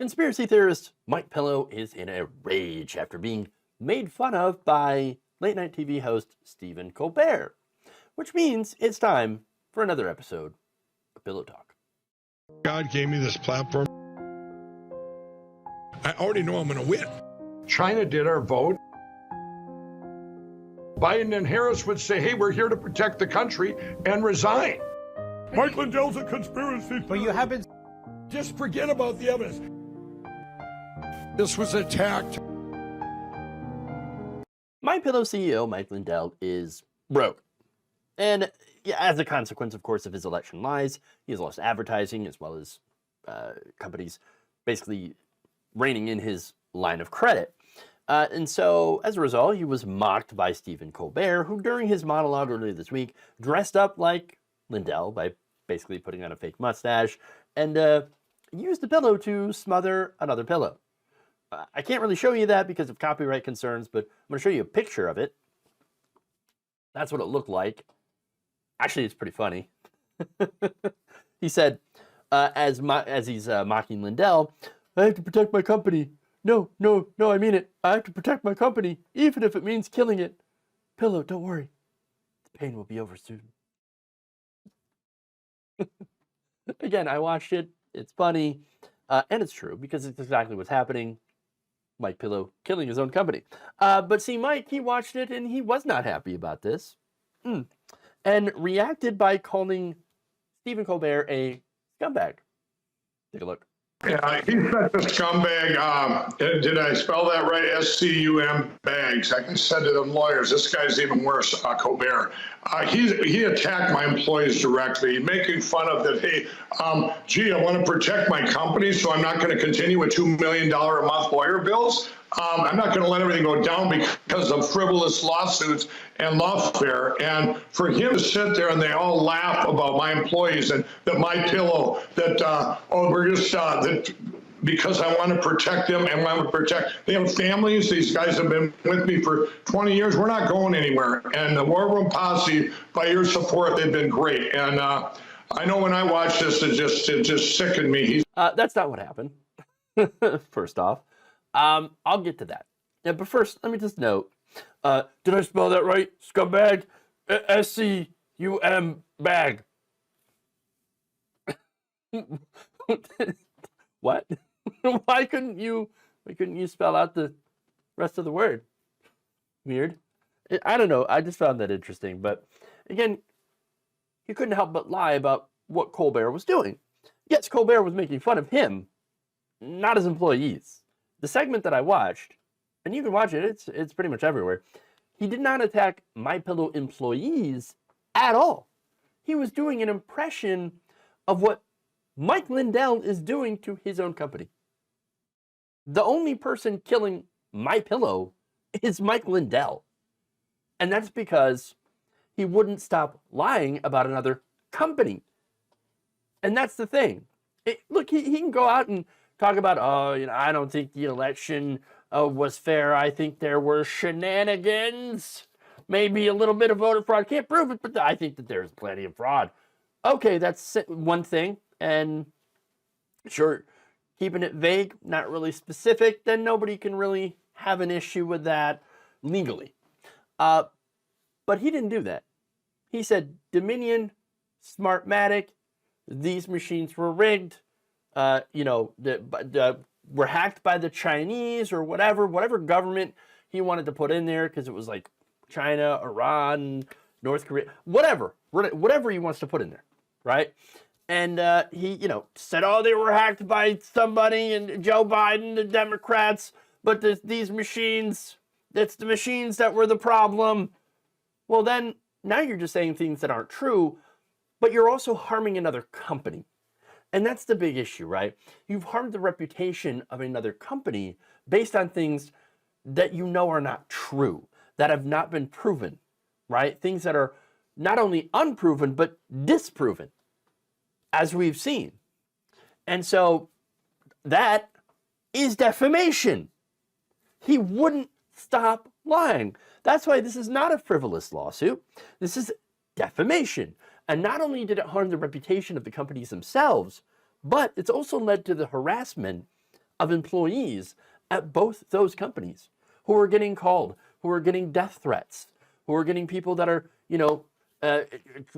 Conspiracy theorist MyPillow is in a rage after being made fun of by late night TV host Stephen Colbert, which means it's time for another episode of Pillow Talk. God gave me this platform. I already know I'm going to win. China did our vote. Biden and Harris would say, hey, we're here to protect the country, and resign. Mike Lindell's a conspiracy. But you haven't. Just forget about the evidence. This was attacked. MyPillow CEO Mike Lindell is broke. And as a consequence, of course, of his election lies, he has lost advertising as well as companies basically reining in his line of credit. And so, as a result, he was mocked by Stephen Colbert, who during his monologue earlier this week dressed up like Lindell by basically putting on a fake mustache and used the pillow to smother another pillow. I can't really show you that because of copyright concerns, but I'm going to show you a picture of it. That's what it looked like. Actually, it's pretty funny. He said, as he's mocking Lindell, I have to protect my company. No, I mean it. I have to protect my company, even if it means killing it. Pillow, don't worry. The pain will be over soon. Again, I watched it. It's funny. And it's true, because it's exactly what's happening. MyPillow killing his own company. But see, Mike, he watched it, and he was not happy about this. And reacted by calling Stephen Colbert a scumbag. Take a look. Yeah, he's such a scumbag. Did I spell that right? Scumbag. I can send to them lawyers. This guy's even worse, Colbert. He attacked my employees directly, making fun of that, hey, gee, I want to protect my company, so I'm not going to continue with $2 million a month lawyer bills. I'm not going to let everything go down because of frivolous lawsuits and lawfare. And for him to sit there and they all laugh about my employees and that MyPillow, that, we're just, that because I want to protect them and want to protect, they have families. These guys have been with me for 20 years. We're not going anywhere. And the War Room Posse, by your support, they've been great. And I know when I watch this, it just sickened me. That's not what happened, first off. I'll get to that. Yeah, but first, let me just note, did I spell that right? Scumbag? S-C-U-M bag. What? Why couldn't you spell out the rest of the word? Weird. I don't know. I just found that interesting. But again, he couldn't help but lie about what Colbert was doing. Yes, Colbert was making fun of him, not his employees. The segment that I watched, and you can watch it, it's pretty much everywhere, he did not attack MyPillow employees at all. He was doing an impression of what Mike Lindell is doing to his own company. The only person killing MyPillow is Mike Lindell. And that's because he wouldn't stop lying about another company. And that's the thing. Look, he can go out and talk about, I don't think the election was fair. I think there were shenanigans. Maybe a little bit of voter fraud. Can't prove it, but I think that there's plenty of fraud. Okay, that's one thing. And sure, keeping it vague, not really specific, then nobody can really have an issue with that legally. But he didn't do that. He said, Dominion, Smartmatic, these machines were rigged. Were hacked by the Chinese or whatever government he wanted to put in there, because it was like China, Iran, North Korea, whatever he wants to put in there, right? And he, said, they were hacked by somebody and Joe Biden, the Democrats, but these machines, it's the machines that were the problem. Well, then now you're just saying things that aren't true, but you're also harming another company. And that's the big issue, right? You've harmed the reputation of another company based on things that you know are not true, that have not been proven, right? Things that are not only unproven, but disproven, as we've seen. And so that is defamation. He wouldn't stop lying. That's why this is not a frivolous lawsuit. This is defamation. And not only did it harm the reputation of the companies themselves, but it's also led to the harassment of employees at both those companies who are getting called, who are getting death threats, who are getting people that are,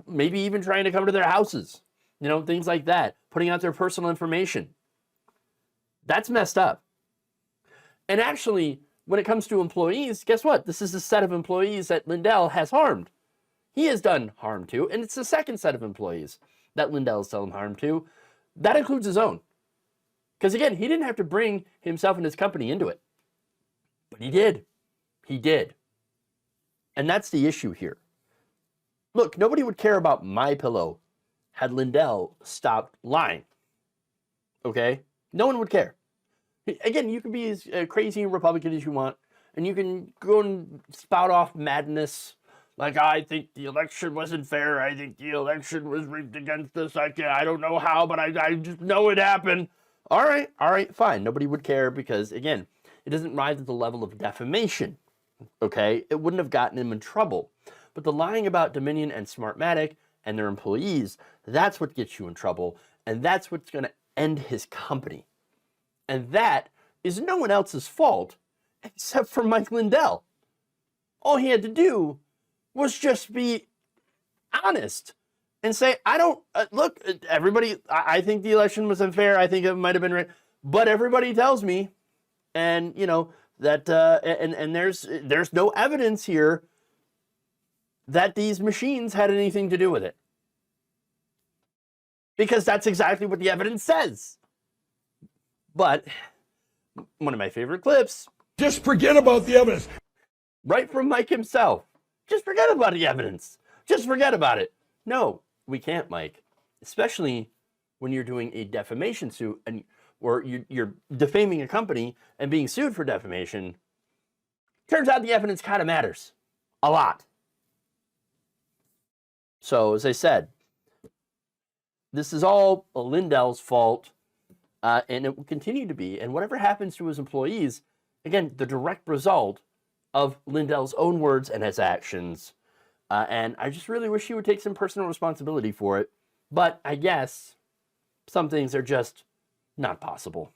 maybe even trying to come to their houses, things like that, putting out their personal information. That's messed up. And actually, when it comes to employees, guess what? This is a set of employees that Lindell has harmed. He has done harm to, and it's the second set of employees that Lindell has done harm to. That includes his own. Because again, he didn't have to bring himself and his company into it. But he did. He did. And that's the issue here. Look, nobody would care about MyPillow had Lindell stopped lying. Okay? No one would care. Again, you can be as crazy and Republican as you want, and you can go and spout off madness like, I think the election wasn't fair, I think the election was rigged against us, I don't know how, but I just know it happened. All right, fine. Nobody would care because, again, it doesn't rise to the level of defamation, okay? It wouldn't have gotten him in trouble. But the lying about Dominion and Smartmatic and their employees, that's what gets you in trouble, and that's what's going to end his company. And that is no one else's fault except for Mike Lindell. All he had to do was just be honest and say, I don't, look, everybody, I think the election was unfair. I think it might have been right. But everybody tells me, and, that, and there's no evidence here that these machines had anything to do with it. Because that's exactly what the evidence says. But one of my favorite clips. Just forget about the evidence. Right from Mike himself. Just forget about the evidence. Just forget about it. No, we can't, Mike. Especially when you're doing a defamation suit or you're defaming a company and being sued for defamation. Turns out the evidence kind of matters. A lot. So, as I said, this is all Lindell's fault. And it will continue to be. And whatever happens to his employees, again, the direct result of Lindell's own words and his actions. And I just really wish he would take some personal responsibility for it. But I guess some things are just not possible.